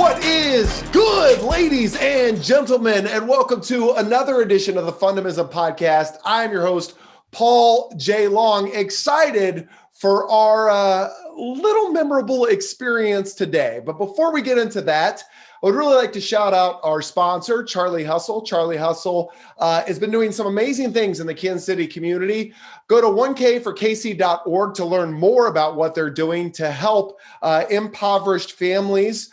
What is good, ladies and gentlemen, and welcome to another edition of the Fundamism podcast. I'm your host, Paul J. Long, excited for our little memorable experience today. But before we get into that, I would really like to shout out our sponsor, Charlie Hustle. Charlie Hustle has been doing some amazing things in the Kansas City community. Go to 1kforkc.org to learn more about what they're doing to help impoverished families,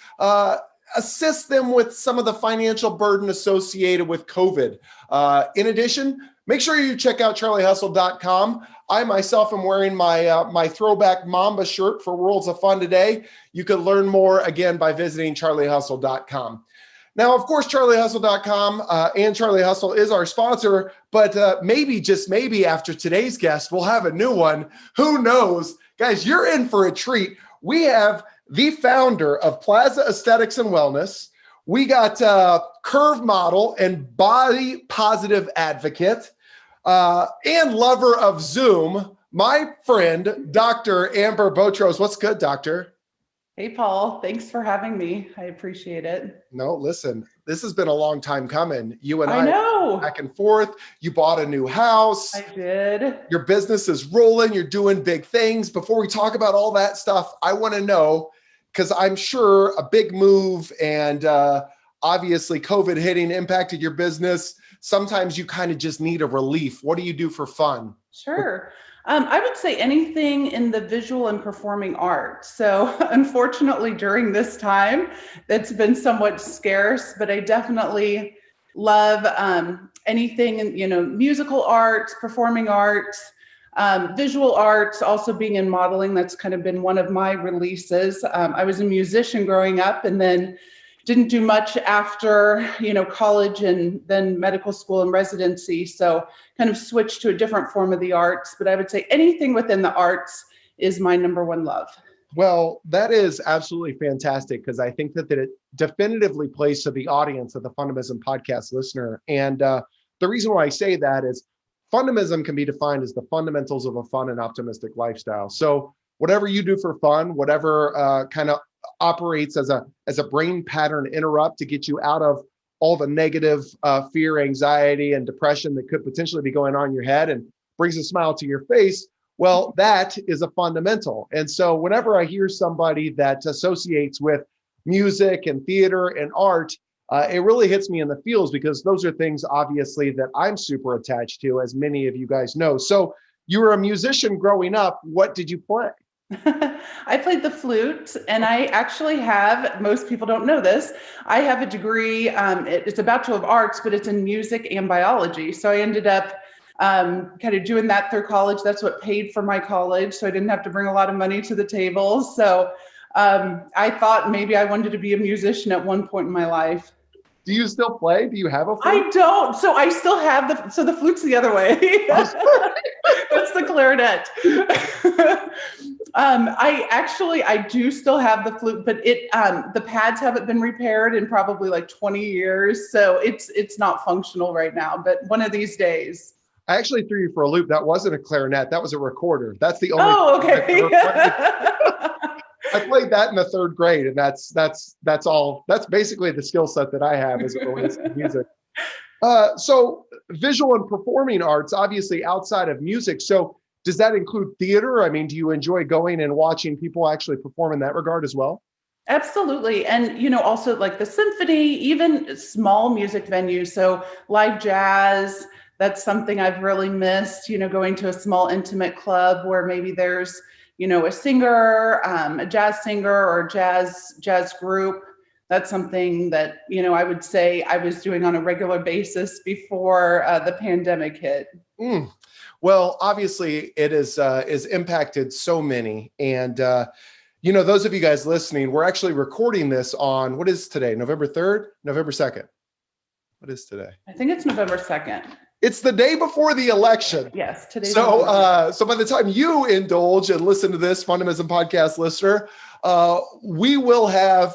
assist them with some of the financial burden associated with COVID. In addition, make sure you check out charliehustle.com. I myself am wearing my throwback Mamba shirt for Worlds of Fun today. You can learn more, again, by visiting charliehustle.com. Now, of course, charliehustle.com and Charlie Hustle is our sponsor, but maybe, just maybe, after today's guest, we'll have a new one. Who knows? Guys, you're in for a treat. We have the founder of Plaza Aesthetics and Wellness. We got curve model and body positive advocate and lover of Zoom, my friend, Dr. Amber Botros. What's good, doctor? Hey, Paul. Thanks for having me. I appreciate it. No, listen, this has been a long time coming. You and I know. Back and forth. You bought a new house. I did. Your business is rolling. You're doing big things. Before we talk about all that stuff, I want to know, because I'm sure a big move and obviously COVID hitting impacted your business. Sometimes you kind of just need a relief. What do you do for fun? Sure. I would say anything in the visual and performing arts. So unfortunately, during this time, that's been somewhat scarce, but I definitely love anything in, musical arts, performing arts, visual arts, also being in modeling. That's kind of been one of my releases. I was a musician growing up and then didn't do much after, college and then medical school and residency. So kind of switched to a different form of the arts, but I would say anything within the arts is my number one love. Well, that is absolutely fantastic, because I think that it definitively plays to the audience of the Fundamism podcast listener. And the reason why I say that is Fundamism can be defined as the fundamentals of a fun and optimistic lifestyle. So whatever you do for fun, whatever kind of operates as a brain pattern interrupt to get you out of all the negative fear, anxiety, and depression that could potentially be going on in your head and brings a smile to your face, well, that is a fundamental. And so whenever I hear somebody that associates with music and theater and art, it really hits me in the feels, because those are things, obviously, that I'm super attached to, as many of you guys know. So you were a musician growing up. What did you play? I played the flute, and I actually have, most people don't know this, I have a degree, it's a Bachelor of Arts, but it's in music and biology. So I ended up kind of doing that through college. That's what paid for my college. So I didn't have to bring a lot of money to the table. So I thought maybe I wanted to be a musician at one point in my life. Do you still play? Do you have a flute? I don't. So I still have the flute's the other way. That's the clarinet. I do still have the flute, but the pads haven't been repaired in probably like 20 years. So it's not functional right now, but one of these days. I actually threw you for a loop. That wasn't a clarinet. That was a recorder. That's the only. Oh, okay. I played that in the third grade, and that's all. That's basically the skill set that I have as it relates to music. So visual and performing arts, obviously outside of music. So does that include theater? I mean, do you enjoy going and watching people actually perform in that regard as well? Absolutely. And, also like the symphony, even small music venues. So live jazz, that's something I've really missed, going to a small intimate club where maybe there's, a singer, a jazz singer or jazz group. That's something that, I would say I was doing on a regular basis before the pandemic hit. Well, obviously it is impacted so many. And, those of you guys listening, we're actually recording this on, what is today? November 3rd, November 2nd. What is today? I think it's November 2nd. It's the day before the election. Yes, today. So by the time you indulge and listen to this Fundamism podcast listener, we will have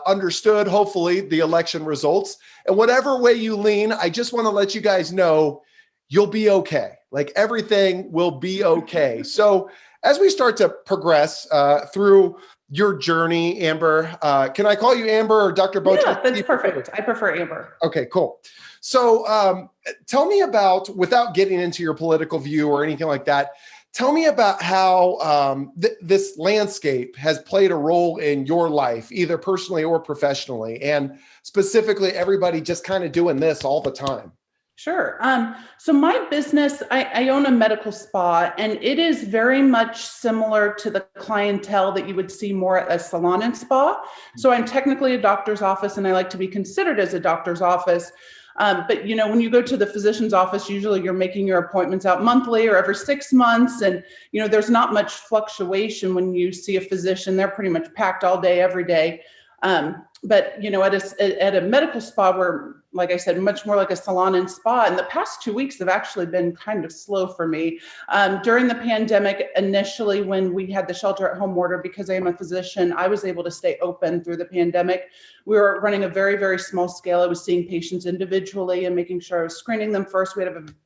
understood, hopefully, the election results. And whatever way you lean, I just want to let you guys know you'll be okay. Like, everything will be okay. So as we start to progress through your journey, Amber, can I call you Amber or Dr. Botros? Yeah, that's perfect. I prefer Amber. Okay, cool. So tell me about, without getting into your political view or anything like that, tell me about how this landscape has played a role in your life, either personally or professionally, and specifically everybody just kind of doing this all the time. Sure. So my business, I own a medical spa, and it is very much similar to the clientele that you would see more at a salon and spa. So I'm technically a doctor's office, and I like to be considered as a doctor's office. But when you go to the physician's office, usually you're making your appointments out monthly or every 6 months. And, there's not much fluctuation when you see a physician. They're pretty much packed all day, every day. But at a medical spa, we're, like I said, much more like a salon and spa. And the past 2 weeks have actually been kind of slow for me. During the pandemic, initially, when we had the shelter at home order, because I am a physician, I was able to stay open through the pandemic. We were running a very, very small scale. I was seeing patients individually and making sure I was screening them first. We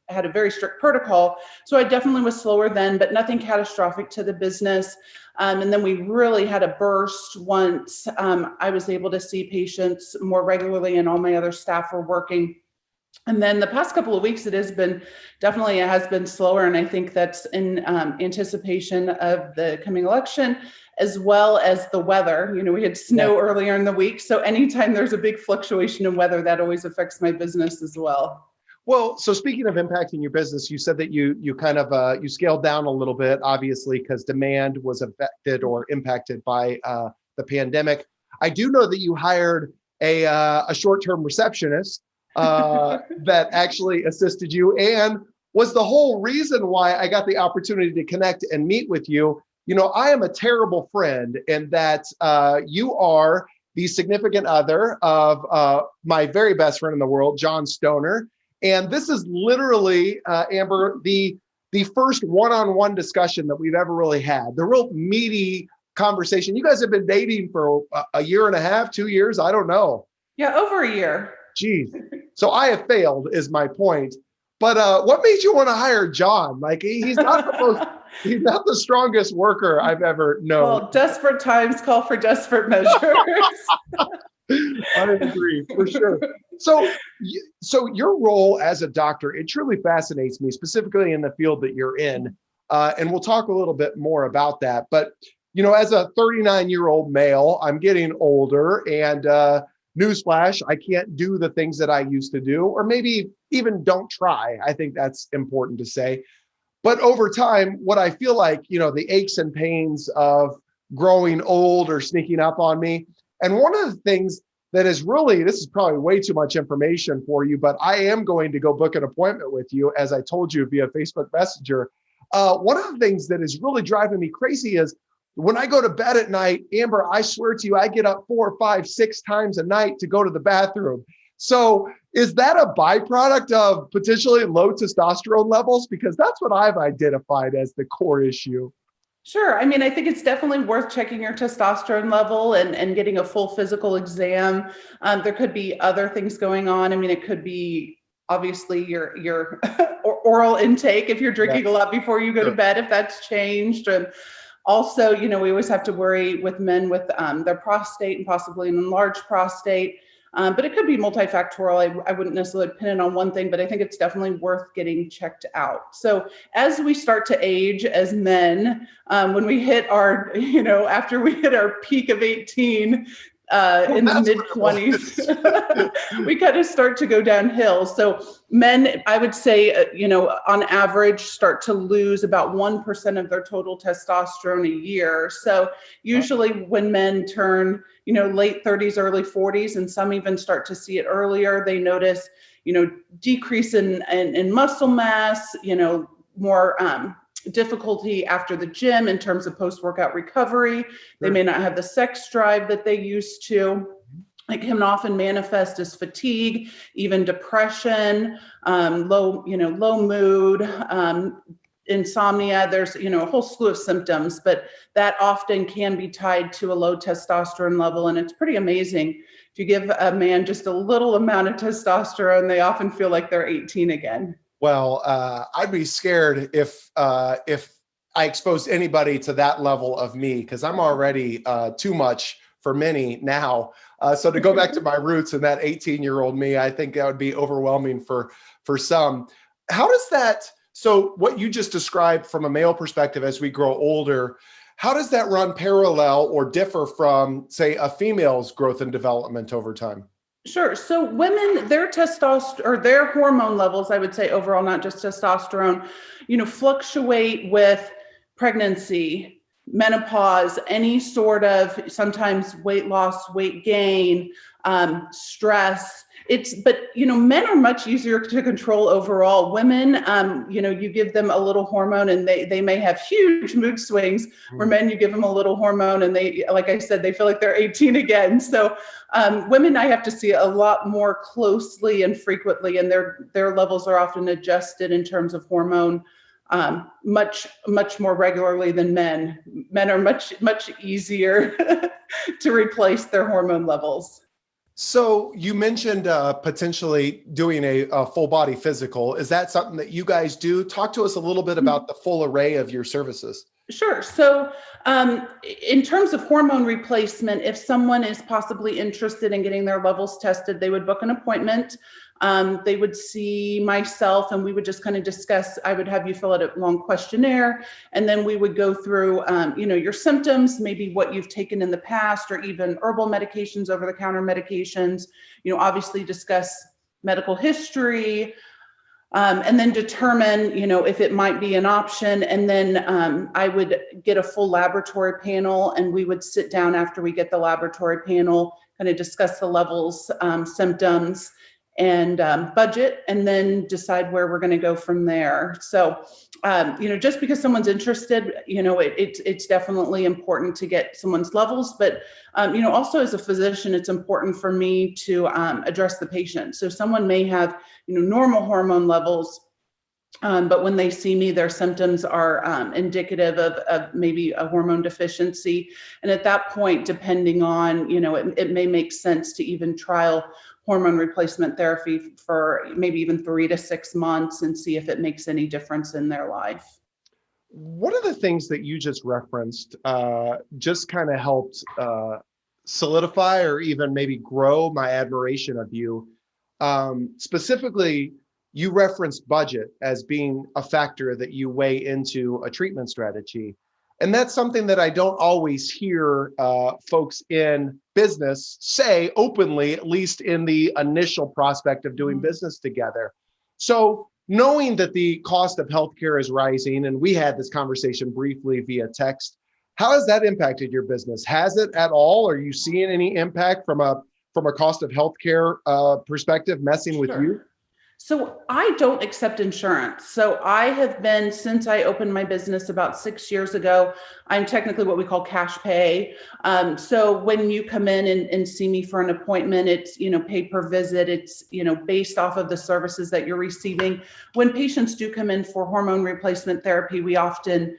had a very strict protocol. So I definitely was slower then, but nothing catastrophic to the business. And then we really had a burst once I was able to see patients more regularly and all my other staff were working. And then the past couple of weeks, it has been slower. And I think that's in anticipation of the coming election, as well as the weather. We had snow earlier in the week. So anytime there's a big fluctuation in weather, that always affects my business as well. Well, so speaking of impacting your business, you said that you kind of you scaled down a little bit, obviously, because demand was affected or impacted by the pandemic. I do know that you hired a short-term receptionist that actually assisted you, and was the whole reason why I got the opportunity to connect and meet with you. I am a terrible friend in that you are the significant other of my very best friend in the world, John Stoner. And this is literally, Amber, the first one-on-one discussion that we've ever really had, the real meaty conversation. You guys have been dating for a year and a half, 2 years, I don't know. Yeah, over a year. Geez. So I have failed is my point. But what made you want to hire John? Like, he's not he's not the strongest worker I've ever known. Well, desperate times call for desperate measures. I agree, for sure. So your role as a doctor, it truly fascinates me, specifically in the field that you're in. And we'll talk a little bit more about that. But, as a 39-year-old male, I'm getting older, and newsflash, I can't do the things that I used to do, or maybe even don't try. I think that's important to say. But over time, what I feel like, the aches and pains of growing old are sneaking up on me. And one of the things that is really, this is probably way too much information for you, but I am going to go book an appointment with you, as I told you via Facebook Messenger. One of the things that is really driving me crazy is when I go to bed at night, Amber, I swear to you, I get up 4, 5, 6 times a night to go to the bathroom. So is that a byproduct of potentially low testosterone levels? Because that's what I've identified as the core issue. Sure. I mean, I think it's definitely worth checking your testosterone level and getting a full physical exam. There could be other things going on. I mean, it could be obviously your oral intake if you're drinking a lot before you go to bed, if that's changed. And also, we always have to worry with men with their prostate and possibly an enlarged prostate. But it could be multifactorial. I wouldn't necessarily pin it on one thing, but I think it's definitely worth getting checked out. So as we start to age as men, when we hit our, after we hit our peak of 18, in the mid-20s, we kind of start to go downhill. So men, I would say, on average, start to lose about 1% of their total testosterone a year. So usually when men turn, late 30s, early 40s, and some even start to see it earlier, they notice, decrease in muscle mass, more difficulty after the gym in terms of post-workout recovery. They may not have the sex drive that they used to. It can often manifest as fatigue, even depression, low mood, insomnia. There's, a whole slew of symptoms, but that often can be tied to a low testosterone level. And it's pretty amazing. If you give a man just a little amount of testosterone, they often feel like they're 18 again. Well, I'd be scared if I expose anybody to that level of me, because I'm already too much for many now. So to go back to my roots and that 18-year-old me, I think that would be overwhelming for some. How does that, so what you just described from a male perspective as we grow older, how does that run parallel or differ from, say, a female's growth and development over time? Sure. So women, their testosterone or their hormone levels, I would say overall, not just testosterone, fluctuate with pregnancy, menopause, any sort of sometimes weight loss, weight gain, stress. But men are much easier to control overall. Women, you give them a little hormone and they may have huge mood swings. Where men, you give them a little hormone and they, like I said, they feel like they're 18 again. So women, I have to see a lot more closely and frequently, and their levels are often adjusted in terms of hormone much more regularly than men. Men are much easier to replace their hormone levels. So you mentioned potentially doing a full body physical. Is that something that you guys do? Talk to us a little bit about the full array of your services. Sure. So in terms of hormone replacement, if someone is possibly interested in getting their levels tested, they would book an appointment. They would see myself and we would just kind of discuss. I would have you fill out a long questionnaire, and then we would go through, your symptoms, maybe what you've taken in the past, or even herbal medications, over-the-counter medications, obviously discuss medical history, and then determine, if it might be an option. And then I would get a full laboratory panel, and we would sit down after we get the laboratory panel, kind of discuss the levels, symptoms, and budget, and then decide where we're going to go from there. So, just because someone's interested, it's definitely important to get someone's levels, but, also as a physician, it's important for me to address the patient. So someone may have, normal hormone levels, but when they see me, their symptoms are indicative of maybe a hormone deficiency. And at that point, depending on, it may make sense to even trial hormone replacement therapy for maybe even 3 to 6 months and see if it makes any difference in their life. One of the things that you just referenced just kind of helped solidify or even maybe grow my admiration of you. Specifically, you referenced budget as being a factor that you weigh into a treatment strategy. And that's something that I don't always hear folks in business say openly, at least in the initial prospect of doing business together. So knowing that the cost of healthcare is rising, and we had this conversation briefly via text, how has that impacted your business? Has it at all? Are you seeing any impact from a cost of healthcare perspective messing with you? So I don't accept insurance. So I have been, since I opened my business about 6 years ago, I'm technically what we call cash pay. So when you come in and see me for an appointment, it's, pay per visit. It's, based off of the services that you're receiving. When patients do come in for hormone replacement therapy, we often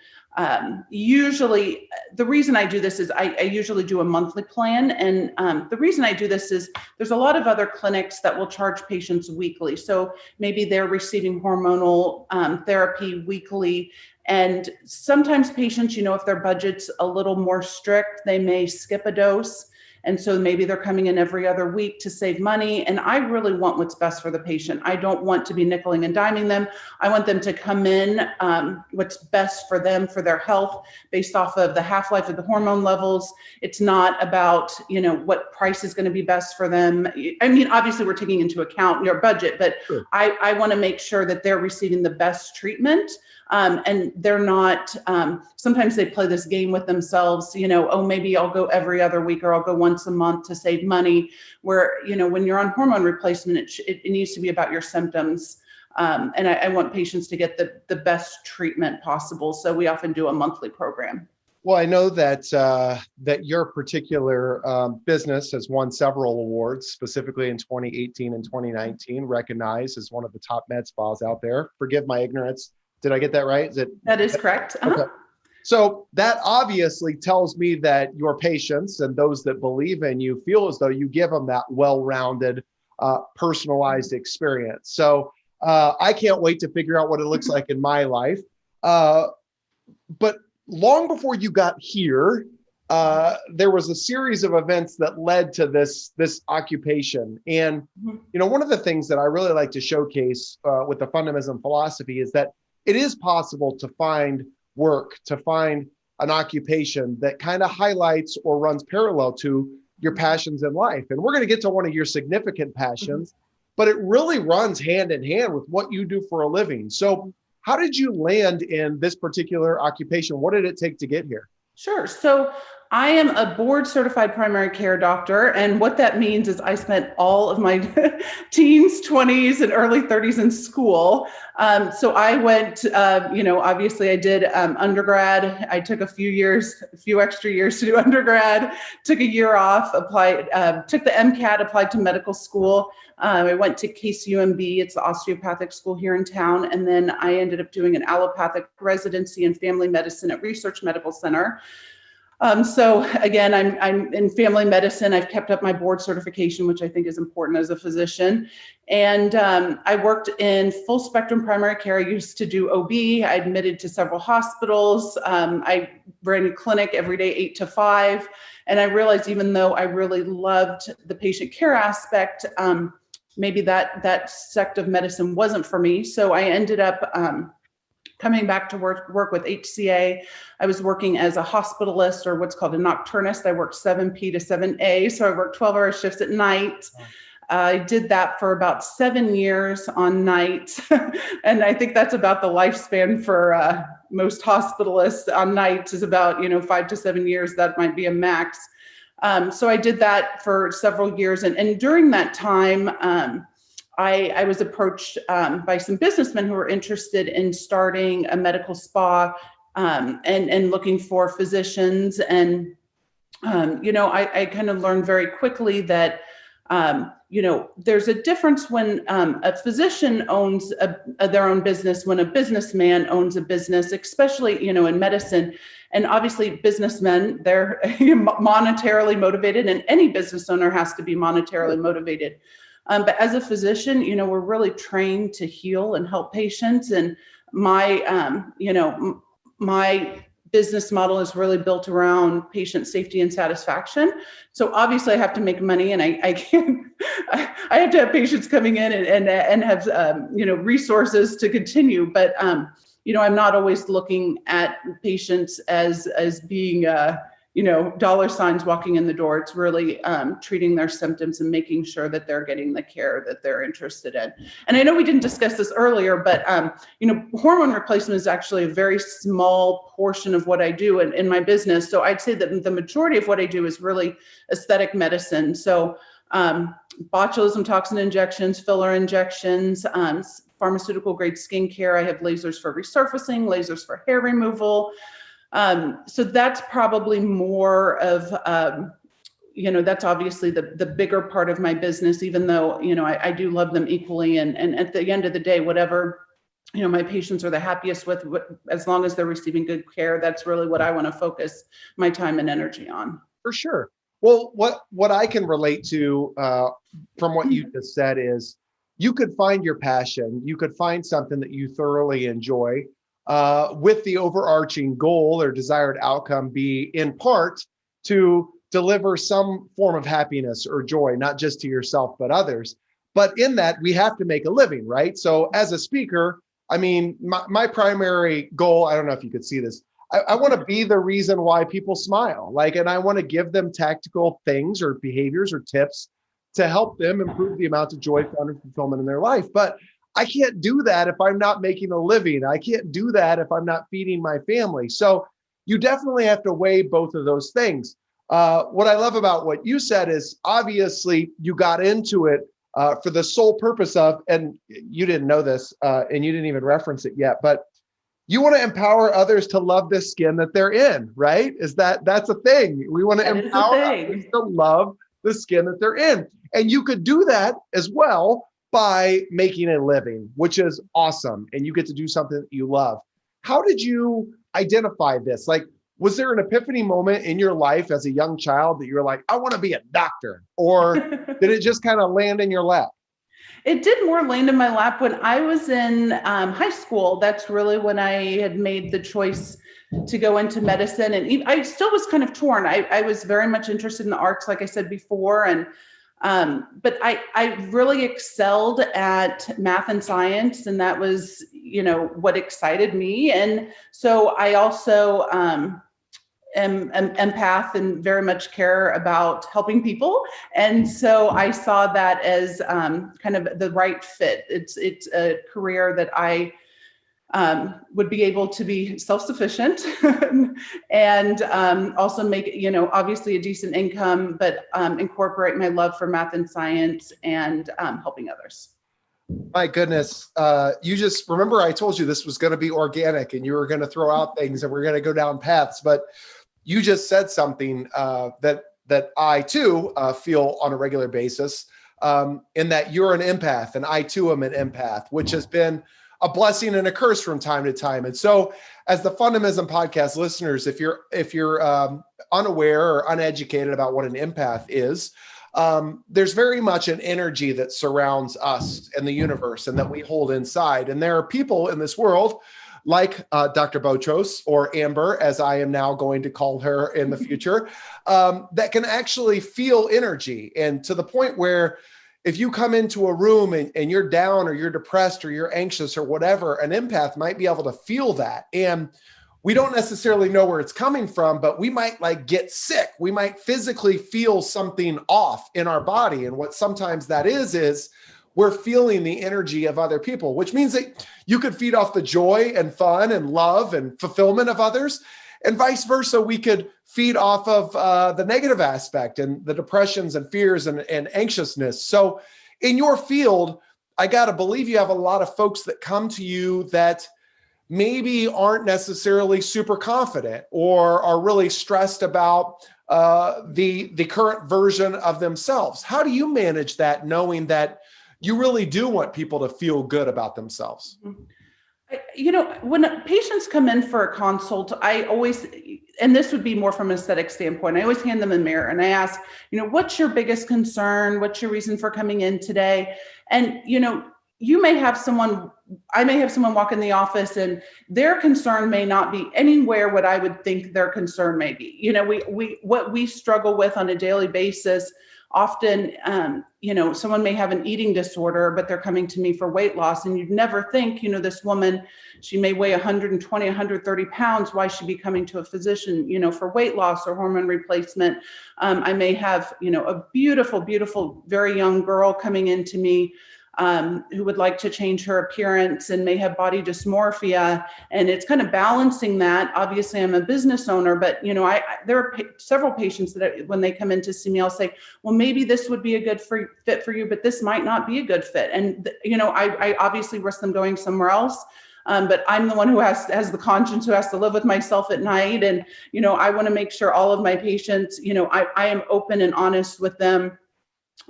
usually, the reason I do this is I usually do a monthly plan. And the reason I do this is there's a lot of other clinics that will charge patients weekly. So maybe they're receiving hormonal therapy weekly. And sometimes patients, if their budget's a little more strict, they may skip a dose. And so maybe they're coming in every other week to save money. And I really want what's best for the patient. I don't want to be nickeling and diming them. I want them to come in what's best for them, for their health, based off of the half-life of the hormone levels. It's not about, what price is going to be best for them. I mean, obviously we're taking into account your budget, but sure. I want to make sure that they're receiving the best treatment. And they're not, sometimes they play this game with themselves, maybe I'll go every other week or I'll go once a month to save money, where, when you're on hormone replacement, it needs to be about your symptoms. And I want patients to get the best treatment possible. So we often do a monthly program. Well, I know that that your particular business has won several awards, specifically in 2018 and 2019, recognized as one of the top med spas out there. Forgive my ignorance. Did I get that right? That is correct. Uh-huh. Okay. So that obviously tells me that your patients and those that believe in you feel as though you give them that well-rounded, personalized experience. So I can't wait to figure out what it looks like in my life. but long before you got here, there was a series of events that led to this occupation. And, one of the things that I really like to showcase with the Fundamism philosophy is that it is possible to find work, to find an occupation that kind of highlights or runs parallel to your passions in life. And we're going to get to one of your significant passions, but it really runs hand in hand with what you do for a living. So how did you land in this particular occupation? What did it take to get here? Sure. So I am a board certified primary care doctor. And what that means is I spent all of my teens, 20s, and early 30s in school. So I went, obviously I did undergrad. I took a few extra years to do undergrad, took a year off, applied, took the MCAT, applied to medical school. I went to KCUMB, it's the osteopathic school here in town. And then I ended up doing an allopathic residency in family medicine at Research Medical Center. So again, I'm in family medicine. I've kept up my board certification, which I think is important as a physician. And I worked in full spectrum primary care. I used to do OB. I admitted to several hospitals. I ran a clinic every day, 8 to 5. And I realized even though I really loved the patient care aspect, maybe that sect of medicine wasn't for me. So I ended up coming back to work with HCA. I was working as a hospitalist, or what's called a nocturnist. I worked 7P to 7A. So I worked 12-hour shifts at night. I did that for about 7 years on nights. And I think that's about the lifespan for most hospitalists on nights is about, 5 to 7 years. That might be a max. So I did that for several years. And during that time, I was approached by some businessmen who were interested in starting a medical spa and looking for physicians. And, I kind of learned very quickly that, there's a difference when a physician owns their own business, when a businessman owns a business, especially, in medicine. And obviously businessmen, they're monetarily motivated, and any business owner has to be monetarily motivated. But as a physician, we're really trained to heal and help patients. And my, my business model is really built around patient safety and satisfaction. So obviously I have to make money, and I can't, I have to have patients coming in and have, resources to continue. But, I'm not always looking at patients as being, dollar signs walking in the door. It's really treating their symptoms and making sure that they're getting the care that they're interested in. And I know we didn't discuss this earlier, but hormone replacement is actually a very small portion of what I do in my business. So I'd say that the majority of what I do is really aesthetic medicine. So botulism toxin injections, filler injections, pharmaceutical grade skincare. I have lasers for resurfacing, lasers for hair removal. So that's probably more of, that's obviously the bigger part of my business, even though, I do love them equally. And at the end of the day, whatever, my patients are the happiest with, as long as they're receiving good care, that's really what I want to focus my time and energy on. For sure. Well, what I can relate to from what you just said is you could find your passion. You could find something that you thoroughly enjoy. With the overarching goal or desired outcome be in part to deliver some form of happiness or joy, not just to yourself, but others. But in that, we have to make a living, right? So as a speaker, my primary goal, I don't know if you could see this, I want to be the reason why people smile, and I want to give them tactical things or behaviors or tips to help them improve the amount of joy, fun, and fulfillment in their life. But I can't do that if I'm not making a living. I can't do that if I'm not feeding my family. So you definitely have to weigh both of those things. What I love about what you said is obviously you got into it for the sole purpose of, and you didn't know this and you didn't even reference it yet, but you want to empower others to love the skin that they're in, right? That's a thing. We want to empower others to love the skin that they're in. And you could do that as well by making a living, which is awesome. And you get to do something that you love. How did you identify this? Was there an epiphany moment in your life as a young child that you were like, I want to be a doctor? Or did it just kind of land in your lap? It did more land in my lap when I was in high school. That's really when I had made the choice to go into medicine. And I still was kind of torn. I was very much interested in the arts, like I said before. And but I really excelled at math and science, and that was, what excited me. And so I also am empath and very much care about helping people. And so I saw that as kind of the right fit. It's a career that I would be able to be self-sufficient and also make, obviously a decent income, but incorporate my love for math and science and helping others. My goodness. You just remember I told you this was going to be organic and you were going to throw out things and we're going to go down paths, but you just said something that I too feel on a regular basis, in that you're an empath and I too am an empath, which has been a blessing and a curse from time to time. And so as the Fundamism podcast listeners, if you're unaware or uneducated about what an empath is, there's very much an energy that surrounds us and the universe and that we hold inside. And there are people in this world like Dr. Botros, or Amber, as I am now going to call her in the future, that can actually feel energy. And to the point where if you come into a room and you're down or you're depressed or you're anxious or whatever, an empath might be able to feel that. And we don't necessarily know where it's coming from, but we might get sick. We might physically feel something off in our body. And what sometimes that is we're feeling the energy of other people, which means that you could feed off the joy and fun and love and fulfillment of others. And vice versa, we could feed off of the negative aspect and the depressions and fears and anxiousness. So in your field, I got to believe you have a lot of folks that come to you that maybe aren't necessarily super confident or are really stressed about the current version of themselves. How do you manage that, knowing that you really do want people to feel good about themselves? When patients come in for a consult, I always, and this would be more from an aesthetic standpoint, I always hand them a mirror and I ask, what's your biggest concern? What's your reason for coming in today? And, I may have someone walk in the office and their concern may not be anywhere what I would think their concern may be. What we struggle with on a daily basis, often, someone may have an eating disorder, but they're coming to me for weight loss. And you'd never think, this woman, she may weigh 120, 130 pounds. Why should she be coming to a physician, for weight loss or hormone replacement? I may have, a beautiful, beautiful, very young girl coming into me who would like to change her appearance and may have body dysmorphia. And it's kind of balancing that. Obviously, I'm a business owner, but there are several patients that when they come in to see me, I'll say, well, maybe this would be a good fit for you, but this might not be a good fit. And, I obviously risk them going somewhere else. But I'm the one who has the conscience, who has to live with myself at night. And, I want to make sure all of my patients, I am open and honest with them.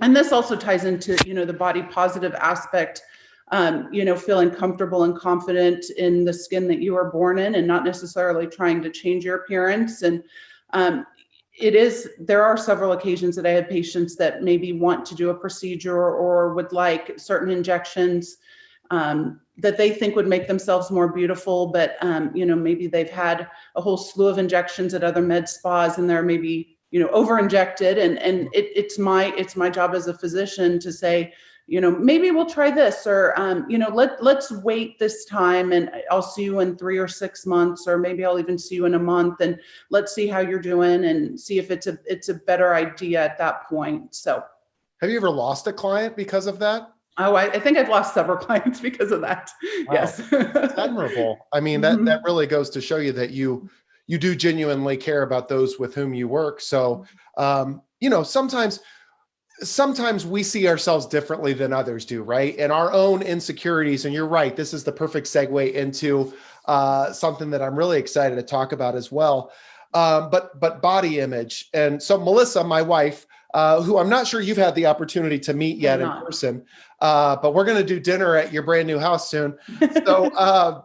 And this also ties into, the body positive aspect, feeling comfortable and confident in the skin that you were born in and not necessarily trying to change your appearance. And there are several occasions that I have patients that maybe want to do a procedure or would like certain injections that they think would make themselves more beautiful. But, maybe they've had a whole slew of injections at other med spas and they're maybe over injected. And it's my job as a physician to say, maybe we'll try this, or, let's wait this time and I'll see you in 3 or 6 months, or maybe I'll even see you in a month, and let's see how you're doing and see if it's a better idea at that point. So have you ever lost a client because of that? Oh, I think I've lost several clients because of that. Wow. Yes. That's admirable. I mean, that really goes to show you that you do genuinely care about those with whom you work. So, sometimes we see ourselves differently than others do, right? And our own insecurities. And you're right, this is the perfect segue into something that I'm really excited to talk about as well. But body image. And so Melissa, my wife, who I'm not sure you've had the opportunity to meet yet in person, but we're going to do dinner at your brand new house soon. So,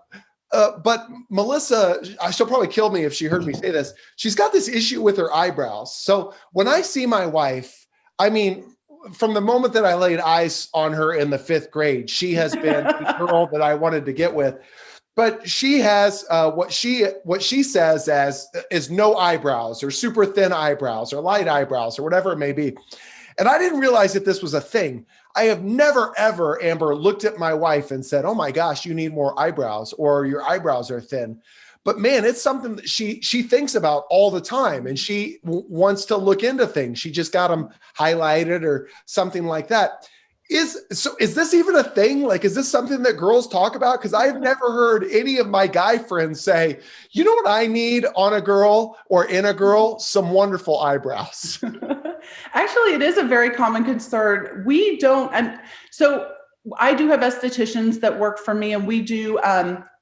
but Melissa, she'll probably kill me if she heard me say this. She's got this issue with her eyebrows. So when I see my wife, I mean, from the moment that I laid eyes on her in the 5th grade, she has been the girl that I wanted to get with. But she has what she says as is no eyebrows or super thin eyebrows or light eyebrows or whatever it may be. And I didn't realize that this was a thing. I have never, ever, Amber, looked at my wife and said, oh my gosh, you need more eyebrows or your eyebrows are thin. But man, it's something that she thinks about all the time, and she wants to look into things. She just got them highlighted or something like that. Is this even a thing? Like, is this something that girls talk about? Because I've never heard any of my guy friends say, you know what I need on a girl or in a girl? Some wonderful eyebrows. Actually, it is a very common concern. We don't, so I do have estheticians that work for me, and we do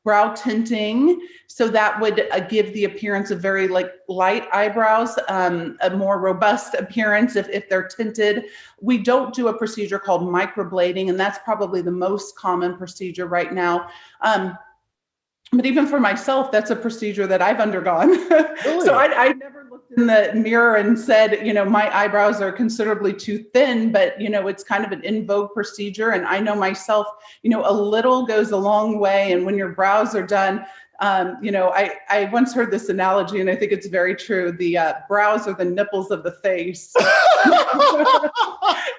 brow tinting. So that would give the appearance of very like light eyebrows, a more robust appearance if they're tinted. We don't do a procedure called microblading, and that's probably the most common procedure right now. But even for myself, that's a procedure that I've undergone. Really? So I never looked in the mirror and said, you know, my eyebrows are considerably too thin, but, you know, it's kind of an in vogue procedure. And I know myself, you know, a little goes a long way. And when your brows are done, you know, I once heard this analogy, and I think it's very true. The brows are the nipples of the face.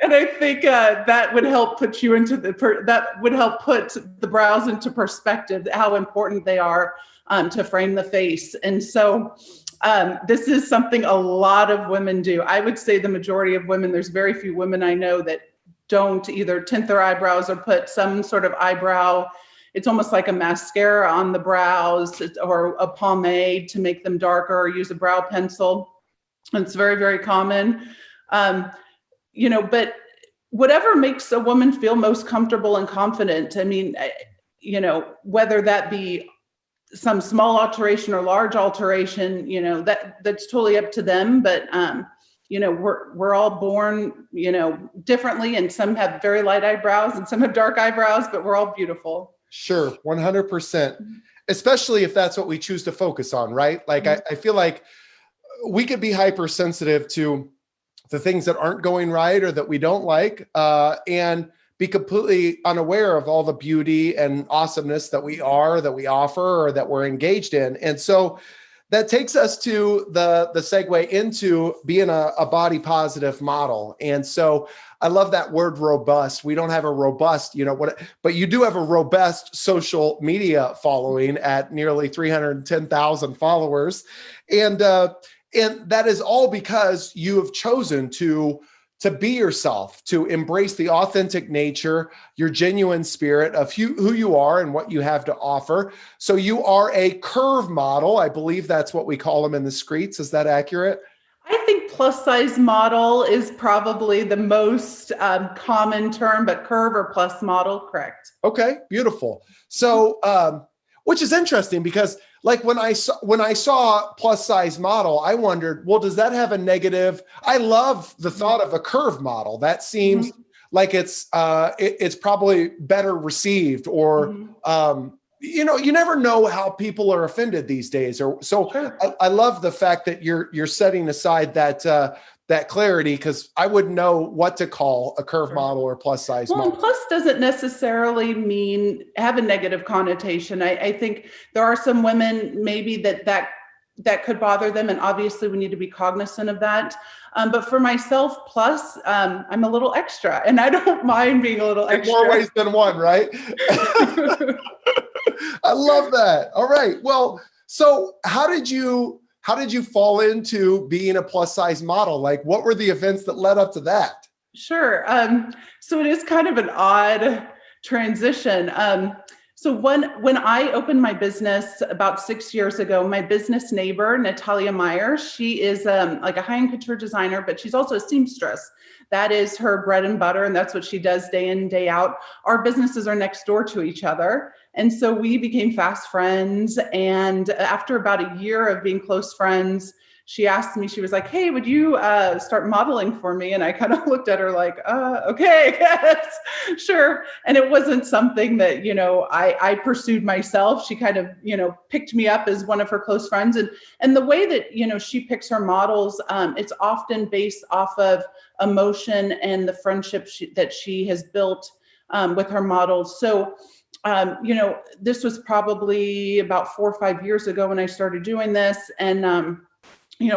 And I think that would help put you into that would help put the brows into perspective, how important they are to frame the face. And so this is something a lot of women do. I would say the majority of women, there's very few women I know that don't either tint their eyebrows or put some sort of eyebrow. It's almost like a mascara on the brows or a pomade to make them darker, or use a brow pencil. It's very, very common. You know, but whatever makes a woman feel most comfortable and confident. I mean, you know, whether that be some small alteration or large alteration, you know, that's totally up to them. But, you know, we're all born, you know, differently, and some have very light eyebrows and some have dark eyebrows, but we're all beautiful. Sure. 100%. Especially if that's what we choose to focus on, right? Like, I feel like we could be hypersensitive to the things that aren't going right or that we don't like, and be completely unaware of all the beauty and awesomeness that we offer, or that we're engaged in. And so that takes us to the segue into being a body positive model. And so I love that word robust. We don't have a robust, you know, but you do have a robust social media following at nearly 310,000 followers. And that is all because you have chosen to be yourself, to embrace the authentic nature, your genuine spirit of who you are and what you have to offer. So you are a curve model. I believe that's what we call them in the streets. Is that accurate? I think plus size model is probably the most common term, but curve or plus model, correct. Okay, beautiful. So, which is interesting because like when I saw plus size model, I wondered, well, does that have a negative? I love the thought of a curve model. That seems like it's probably better received, or you know, you never know how people are offended these days. Or so I love the fact that you're setting aside that clarity, because I wouldn't know what to call a curve model or plus size model. And plus doesn't necessarily have a negative connotation. I think there are some women maybe that could bother them, and obviously we need to be cognizant of that. But for myself, plus, I'm a little extra, and I don't mind being a little extra. More ways than one, right? I love that. All right. Well, so how did you fall into being a plus size model? Like, what were the events that led up to that? Sure. So it is kind of an odd transition. So when I opened my business about 6 years ago, my business neighbor, Natalia Meyer, she is like a high-end couture designer, but she's also a seamstress. That is her bread and butter, and that's what she does day in, day out. Our businesses are next door to each other. And so we became fast friends. And after about a year of being close friends, she asked me, she was like, hey, would you start modeling for me? And I kind of looked at her like, okay, yes, sure. And it wasn't something that, I pursued myself. She kind of, picked me up as one of her close friends. And the way that, she picks her models, it's often based off of emotion and the friendship that she has built with her models. So, this was probably about 4 or 5 years ago when I started doing this. And,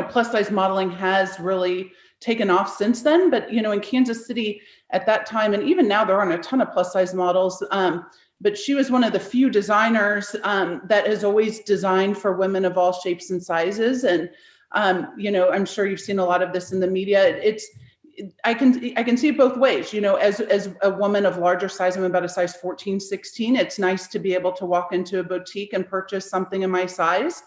plus size modeling has really taken off since then. But, in Kansas City at that time, and even now there aren't a ton of plus size models, but she was one of the few designers that has always designed for women of all shapes and sizes. And, I'm sure you've seen a lot of this in the media. I can see it both ways, as a woman of larger size, I'm about a size 14, 16. It's nice to be able to walk into a boutique and purchase something in my size.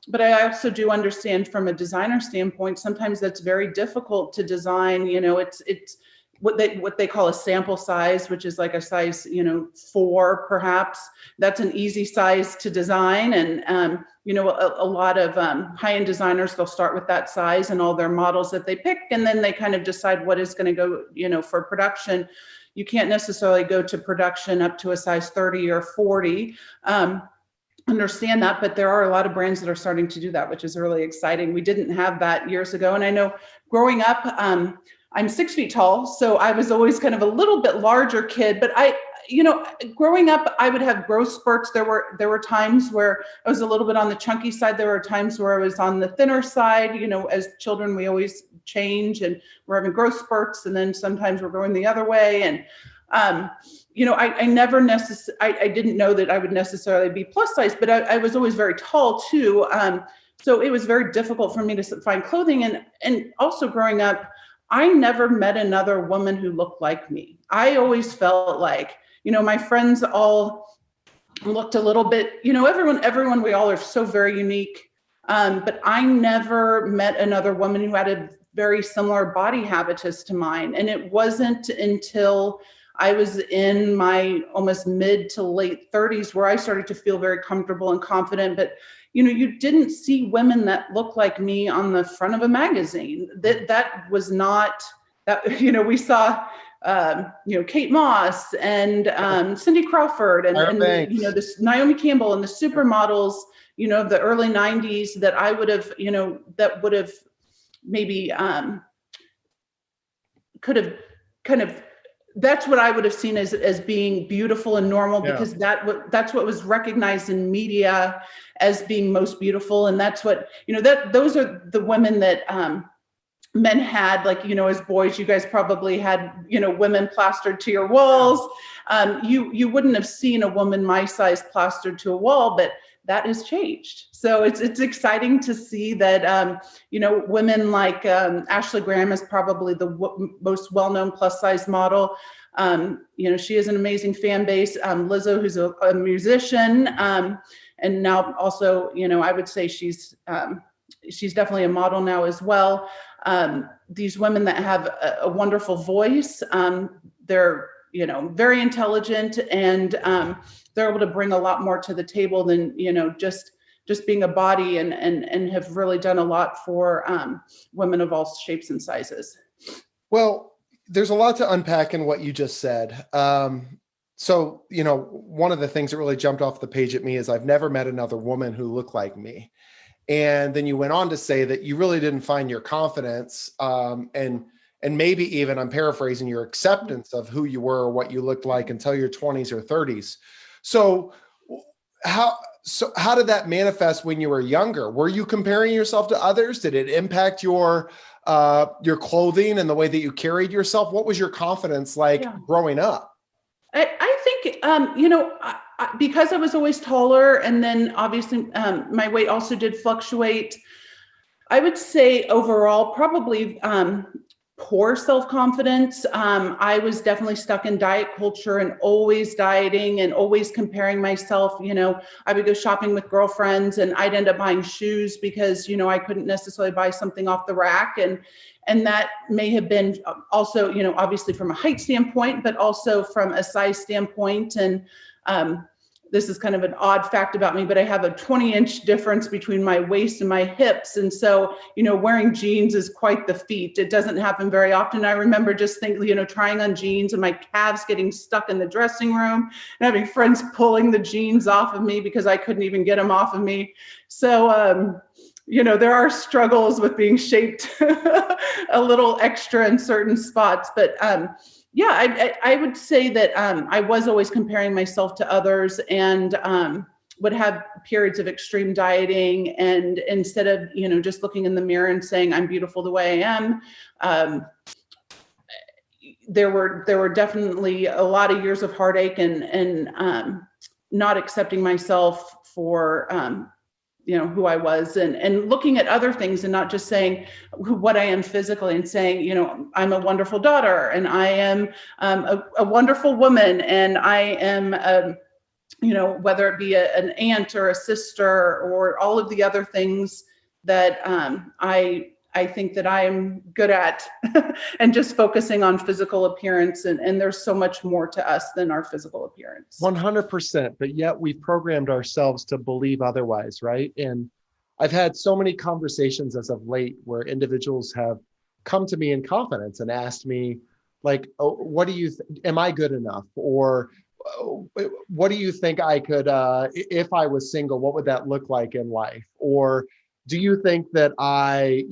But I also do understand from a designer standpoint, sometimes that's very difficult to design. It's what they call a sample size, which is like a size, 4, perhaps. That's an easy size to design. And, a lot of high-end designers, they'll start with that size and all their models that they pick, and then they kind of decide what is going to go, for production. You can't necessarily go to production up to a size 30 or 40. Understand that, but there are a lot of brands that are starting to do that, which is really exciting. We didn't have that years ago. And I know growing up, I'm 6 feet tall, so I was always kind of a little bit larger kid, but growing up, I would have growth spurts. There were times where I was a little bit on the chunky side. There were times where I was on the thinner side. As children, we always change, and we're having growth spurts, and then sometimes we're going the other way. And I didn't know that I would necessarily be plus size, but I was always very tall too. So it was very difficult for me to find clothing. And also growing up, I never met another woman who looked like me. I always felt like, my friends all looked a little bit, everyone, we all are so very unique. But I never met another woman who had a very similar body habitus to mine. And it wasn't until I was in my almost mid to late 30s where I started to feel very comfortable and confident. But, you didn't see women that looked like me on the front of a magazine. That was not that, we saw, Kate Moss and Cindy Crawford and this Naomi Campbell and the supermodels, of the early 90s that I would have, that would have maybe could have kind of, that's what I would have seen as being beautiful and normal, because that's what was recognized in media as being most beautiful. And that's what, those are the women that men had, like, as boys, you guys probably had, women plastered to your walls. You wouldn't have seen a woman my size plastered to a wall, but that has changed. So it's exciting to see that, women like Ashley Graham is probably the most well-known plus size model. She has an amazing fan base. Lizzo, who's a musician, and now also, I would say she's definitely a model now as well. These women that have a wonderful voice, they're, very intelligent, and they're able to bring a lot more to the table than, just being a body, and have really done a lot for women of all shapes and sizes. Well, there's a lot to unpack in what you just said. So, one of the things that really jumped off the page at me is I've never met another woman who looked like me. And then you went on to say that you really didn't find your confidence, and maybe even, I'm paraphrasing, your acceptance of who you were or what you looked like until your 20s or 30s. So how did that manifest when you were younger? Were you comparing yourself to others? Did it impact your clothing and the way that you carried yourself? What was your confidence like growing up? I think, because I was always taller, and then obviously my weight also did fluctuate, I would say overall probably poor self-confidence. I was definitely stuck in diet culture and always dieting and always comparing myself. I would go shopping with girlfriends and I'd end up buying shoes because, I couldn't necessarily buy something off the rack. And that may have been also, obviously from a height standpoint, but also from a size standpoint. And this is kind of an odd fact about me, but I have a 20-inch difference between my waist and my hips. And so, wearing jeans is quite the feat. It doesn't happen very often. I remember just thinking, trying on jeans and my calves getting stuck in the dressing room and having friends pulling the jeans off of me because I couldn't even get them off of me. So, there are struggles with being shaped a little extra in certain spots, but I would say that I was always comparing myself to others and would have periods of extreme dieting. And instead of, just looking in the mirror and saying, I'm beautiful the way I am, there were definitely a lot of years of heartache and not accepting myself for, who I was and looking at other things and not just saying what I am physically and saying, I'm a wonderful daughter and I am a wonderful woman and I am, whether it be an aunt or a sister or all of the other things that I think that I am good at and just focusing on physical appearance. And there's so much more to us than our physical appearance. 100%. But yet we've programmed ourselves to believe otherwise, right? And I've had so many conversations as of late where individuals have come to me in confidence and asked me, like, oh, what do you am I good enough? Or what do you think I could, if I was single, what would that look like in life? Or do you think that I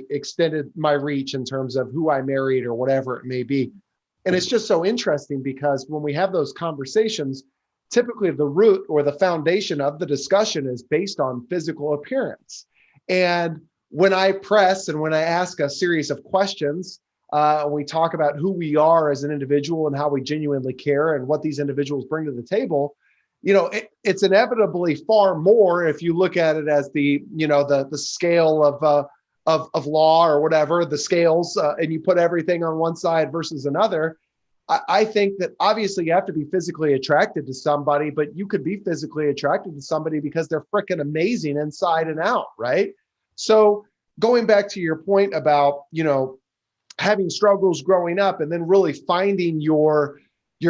extended my reach in terms of who I married or whatever it may be? And it's just so interesting because when we have those conversations, typically the root or the foundation of the discussion is based on physical appearance. And when I press and when I ask a series of questions, we talk about who we are as an individual and how we genuinely care and what these individuals bring to the table, it's inevitably far more if you look at it as the scale of law or whatever, the scales, and you put everything on one side versus another. I think that obviously you have to be physically attracted to somebody, but you could be physically attracted to somebody because they're freaking amazing inside and out, right? So going back to your point about, having struggles growing up and then really finding your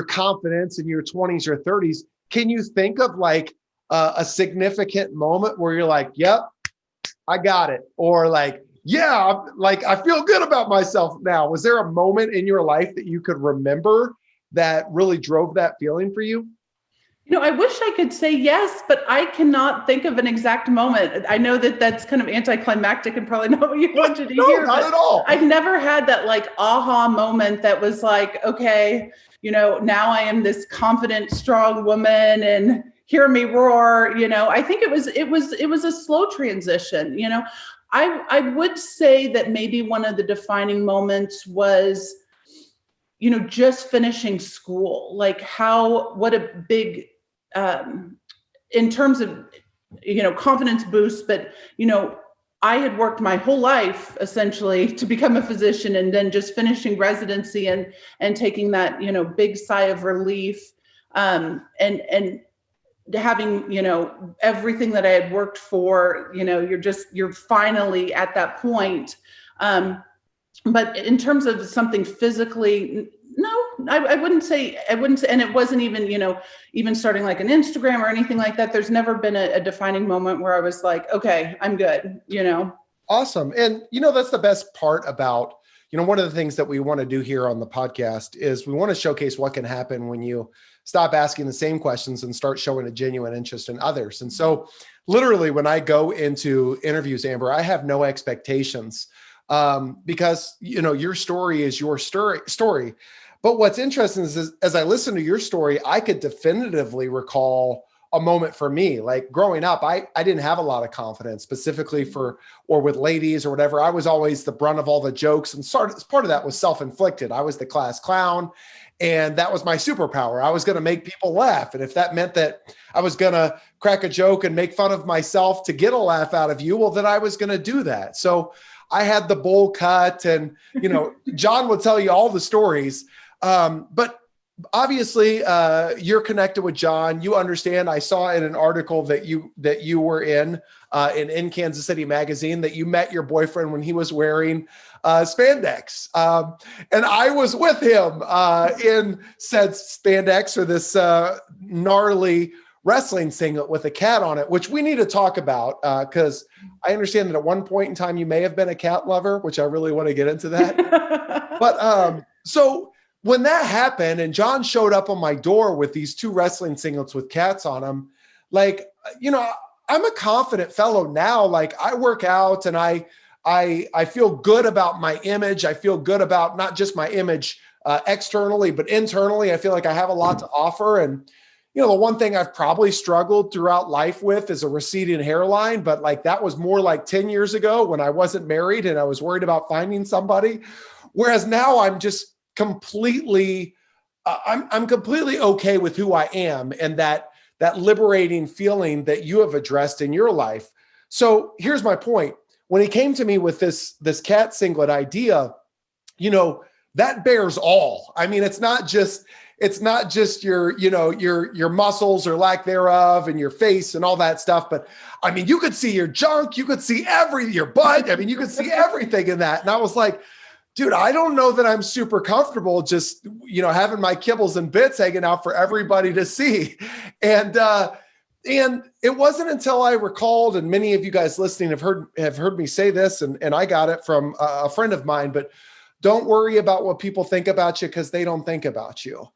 confidence in your 20s or 30s, can you think of like a significant moment where you're like, yep, I got it? Or like, yeah, like I feel good about myself now. Was there a moment in your life that you could remember that really drove that feeling for you? I wish I could say yes, but I cannot think of an exact moment. I know that that's kind of anticlimactic and probably not what you wanted to hear. Not at all. I've never had that like aha moment that was like, okay, now I am this confident, strong woman and hear me roar. I think it was a slow transition. I would say that maybe one of the defining moments was, just finishing school, like what a big, in terms of, confidence boost, but, I had worked my whole life essentially to become a physician and then just finishing residency and taking that, big sigh of relief, and having, everything that I had worked for, you're finally at that point. But in terms of something physically, no, I wouldn't say, and it wasn't even, even starting like an Instagram or anything like that. There's never been a defining moment where I was like, okay, I'm good, Awesome. And, that's the best part about, one of the things that we want to do here on the podcast is we want to showcase what can happen when you stop asking the same questions and start showing a genuine interest in others. And so literally when I go into interviews, Amber, I have no expectations, because, your story is your story. But what's interesting is as I listen to your story, I could definitively recall a moment for me. Like growing up, I didn't have a lot of confidence specifically or with ladies or whatever. I was always the brunt of all the jokes, and part of that was self-inflicted. I was the class clown, and that was my superpower. I was going to make people laugh. And if that meant that I was going to crack a joke and make fun of myself to get a laugh out of you, well, then I was going to do that. So I had the bowl cut and, John would tell you all the stories. But obviously, you're connected with John. You understand. I saw in an article that you were in Kansas City Magazine that you met your boyfriend when he was wearing spandex, and I was with him in said spandex, or this gnarly wrestling singlet with a cat on it, which we need to talk about because I understand that at one point in time you may have been a cat lover, which I really want to get into that. But so when that happened and John showed up on my door with these two wrestling singlets with cats on them, like, I'm a confident fellow now. Like, I work out and I feel good about my image. I feel good about not just my image externally, but internally. I feel like I have a lot to offer. And, the one thing I've probably struggled throughout life with is a receding hairline, but like that was more like 10 years ago when I wasn't married and I was worried about finding somebody. Whereas now I'm just completely, I'm completely okay with who I am and that liberating feeling that you have addressed in your life. So here's my point. When he came to me with this cat singlet idea, that bears all. I mean, it's not just your muscles or lack thereof and your face and all that stuff. But I mean, you could see your junk, you could see your butt. I mean, you could see everything in that. And I was like, dude, I don't know that I'm super comfortable just, having my kibbles and bits hanging out for everybody to see. And it wasn't until I recalled, and many of you guys listening have heard me say this, and I got it from a friend of mine, but don't worry about what people think about you because they don't think about you.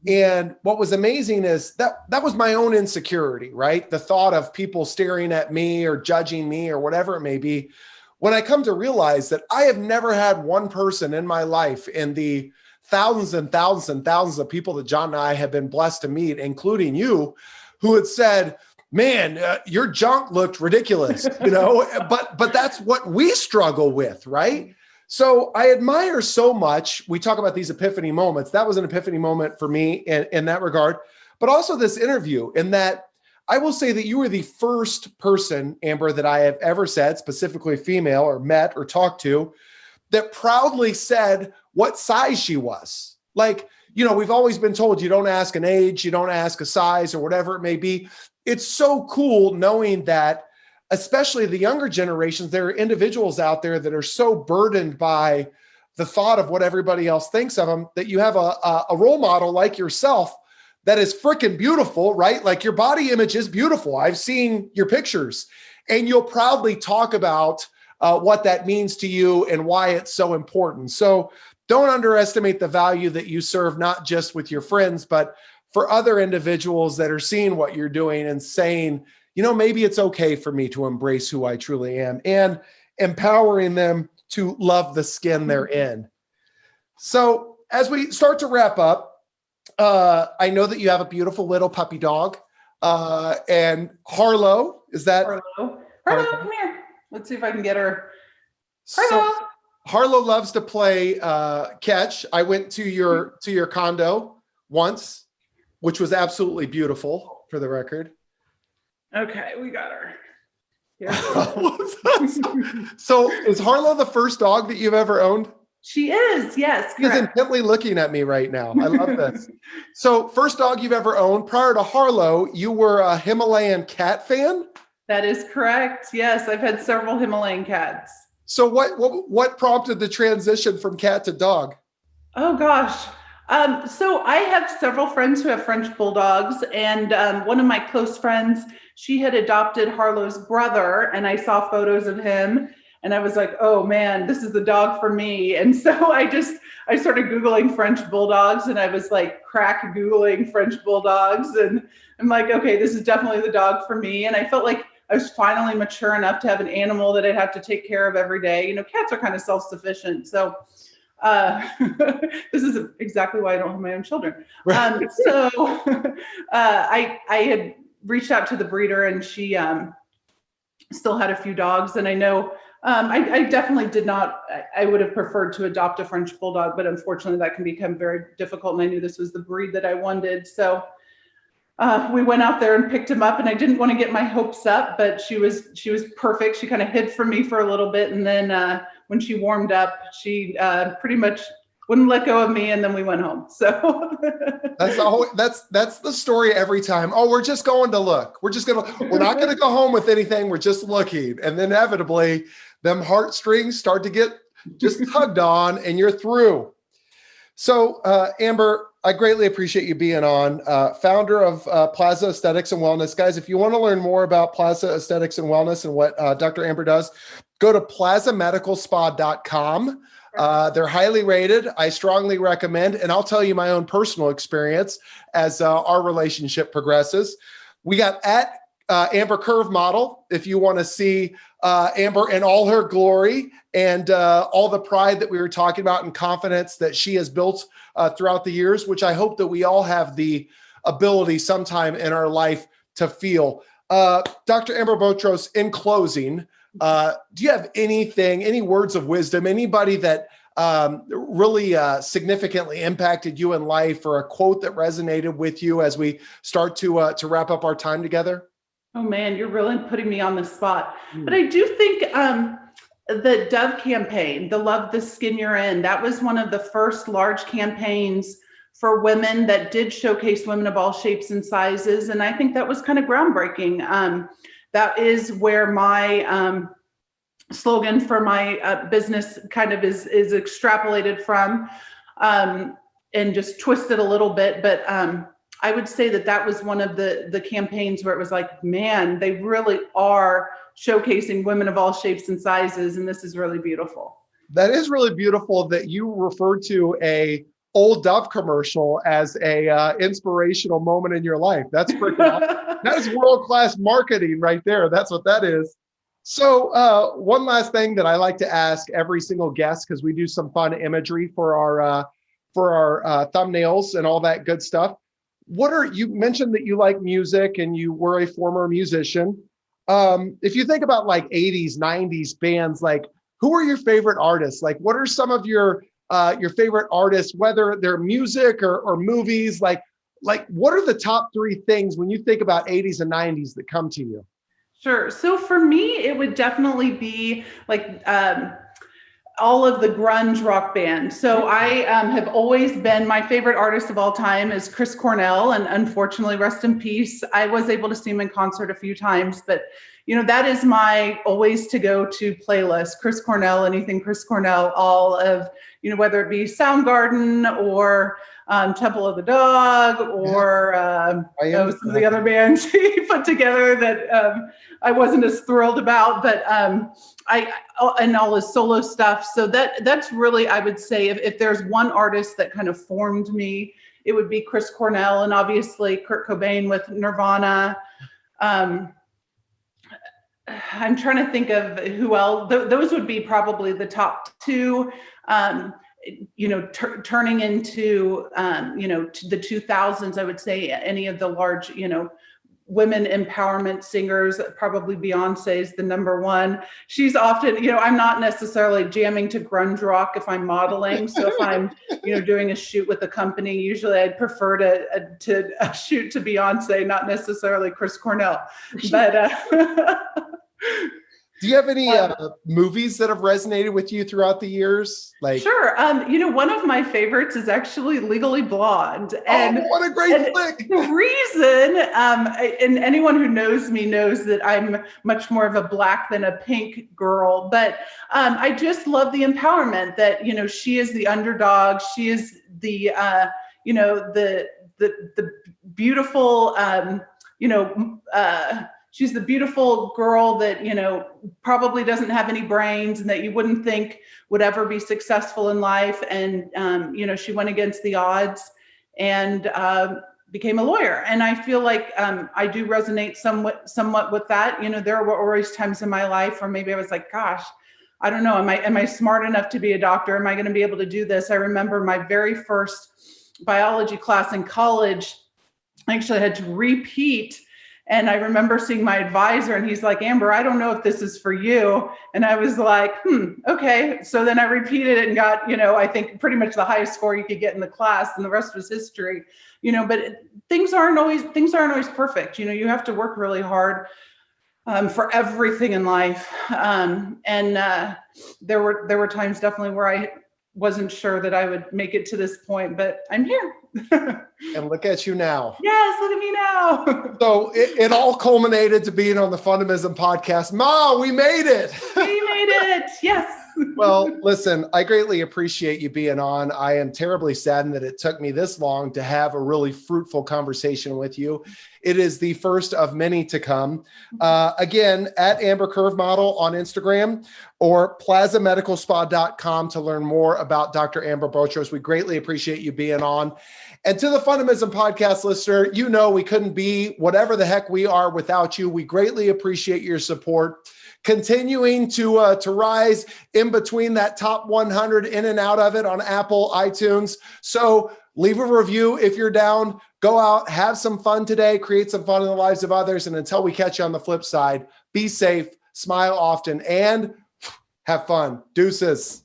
And what was amazing is that was my own insecurity, right? The thought of people staring at me or judging me or whatever it may be. When I come to realize that I have never had one person in my life, in the thousands and thousands and thousands of people that John and I have been blessed to meet, including you, who had said, man, your junk looked ridiculous, but that's what we struggle with, right? So I admire so much. We talk about these epiphany moments. That was an epiphany moment for me in that regard, but also this interview, in that I will say that you were the first person, Amber, that I have ever said, specifically female, or met or talked to, that proudly said what size she was. Like, we've always been told you don't ask an age, you don't ask a size, or whatever it may be. It's so cool knowing that, especially the younger generations, there are individuals out there that are so burdened by the thought of what everybody else thinks of them, that you have a role model like yourself that is freaking beautiful, right? Like, your body image is beautiful. I've seen your pictures, and you'll proudly talk about what that means to you and why it's so important. So don't underestimate the value that you serve, not just with your friends, but for other individuals that are seeing what you're doing and saying, maybe it's okay for me to embrace who I truly am, and empowering them to love the skin they're in. So as we start to wrap up, I know that you have a beautiful little puppy dog, and Harlow, is that? Harlow, come here. Let's see if I can get her. Harlow. So Harlow loves to play catch. I went to your condo once, which was absolutely beautiful, for the record. Okay, we got her. So is Harlow the first dog that you've ever owned? She is, yes. She's intently looking at me right now. I love this. So first dog you've ever owned. Prior to Harlow, you were a Himalayan cat fan? That is correct. Yes, I've had several Himalayan cats. So what prompted the transition from cat to dog? Oh, gosh. So I have several friends who have French bulldogs, and one of my close friends, she had adopted Harlow's brother, and I saw photos of him, and I was like, oh man, this is the dog for me. And so I started Googling French bulldogs, and I was like crack Googling French bulldogs, and I'm like, okay, this is definitely the dog for me. And I felt like I was finally mature enough to have an animal that I'd have to take care of every day. Cats are kind of self-sufficient, so this is exactly why I don't have my own children. So I had reached out to the breeder, and she still had a few dogs. And I know I definitely did not, I would have preferred to adopt a French bulldog, but unfortunately that can become very difficult. And I knew this was the breed that I wanted. So we went out there and picked him up, and I didn't want to get my hopes up, but she was perfect. She kind of hid from me for a little bit. And then when she warmed up, she pretty much wouldn't let go of me, and then we went home. So that's the story every time. Oh, we're just going to look. We're not gonna go home with anything. We're just looking. And then inevitably, them heartstrings start to get just tugged on, and you're through. So, Amber, I greatly appreciate you being on. Founder of Plaza Aesthetics and Wellness. Guys, if you want to learn more about Plaza Aesthetics and Wellness and what Dr. Amber does, go to plazamedicalspa.com. They're highly rated. I strongly recommend, and I'll tell you my own personal experience as our relationship progresses. We got at Amber Curve Model, if you want to see Amber in all her glory and all the pride that we were talking about and confidence that she has built throughout the years, which I hope that we all have the ability sometime in our life to feel. Dr. Amber Botros, in closing, do you have any words of wisdom, anybody that really significantly impacted you in life, or a quote that resonated with you as we start to wrap up our time together? Oh man, you're really putting me on the spot. But I do think the Dove campaign, the Love the Skin You're In, that was one of the first large campaigns for women that did showcase women of all shapes and sizes. And I think that was kind of groundbreaking. That is where my slogan for my business kind of is extrapolated from, and just twisted a little bit. But I would say that was one of the campaigns where it was like, man, they really are showcasing women of all shapes and sizes. And this is really beautiful. That is really beautiful that you referred to a old Dove commercial as a inspirational moment in your life. That's freaking awesome. That is world-class marketing right there. That's what that is. So one last thing that I like to ask every single guest, because we do some fun imagery for our thumbnails and all that good stuff. You mentioned that you like music and you were a former musician. If you think about like 80s, 90s bands, like who are your favorite artists? Like what are some of your favorite artists, whether they're music or movies? Like what are the top three things when you think about 80s and 90s that come to you? Sure. So for me, it would definitely be like all of the grunge rock bands. So I have always been, my favorite artist of all time is Chris Cornell, and unfortunately, rest in peace. I was able to see him in concert a few times, but that is my always to go to playlist. Chris Cornell, anything Chris Cornell, all of, whether it be Soundgarden or Temple of the Dog or some of the other bands he put together that I wasn't as thrilled about, but and all his solo stuff. So that's really, I would say, if there's one artist that kind of formed me, it would be Chris Cornell, and obviously Kurt Cobain with Nirvana. I'm trying to think of who else. Those would be probably the top two. Turning into to the 2000s, I would say any of the large women empowerment singers, probably Beyonce is the number one. She's often, I'm not necessarily jamming to grunge rock if I'm modeling. So if I'm, doing a shoot with a company, usually I'd prefer to shoot to Beyonce, not necessarily Chris Cornell. But do you have any movies that have resonated with you throughout the years? Sure. One of my favorites is actually Legally Blonde. And what a great flick. The reason, and anyone who knows me knows that I'm much more of a black than a pink girl, but I just love the empowerment that, she is the underdog. She is the, the beautiful, she's the beautiful girl that, probably doesn't have any brains and that you wouldn't think would ever be successful in life. And, she went against the odds and became a lawyer. And I feel like I do resonate somewhat with that. There were always times in my life where maybe I was like, gosh, I don't know. Am I smart enough to be a doctor? Am I going to be able to do this? I remember my very first biology class in college. I actually had to repeat. And I remember seeing my advisor and he's like, Amber, I don't know if this is for you. And I was like, okay. So then I repeated it and got, I think pretty much the highest score you could get in the class, and the rest was history, but things aren't always perfect. You have to work really hard for everything in life. And there were times definitely where I wasn't sure that I would make it to this point, but I'm here. And look at you now. Yes, look at me now. So it all culminated to being on the Fundamism podcast. Ma, we made it. We made it. Yes. Well, listen, I greatly appreciate you being on. I am terribly saddened that it took me this long to have a really fruitful conversation with you. It is the first of many to come. Again, at Amber Curve Model on Instagram or plazamedicalspa.com to learn more about Dr. Amber Botros. We greatly appreciate you being on. And to the Fundamism podcast listener, you know we couldn't be whatever the heck we are without you. We greatly appreciate your support. Continuing to rise in between that top 100, in and out of it on Apple, iTunes. So leave a review if you're down. Go out, have some fun today, create some fun in the lives of others. And until we catch you on the flip side, be safe, smile often, and have fun. Deuces.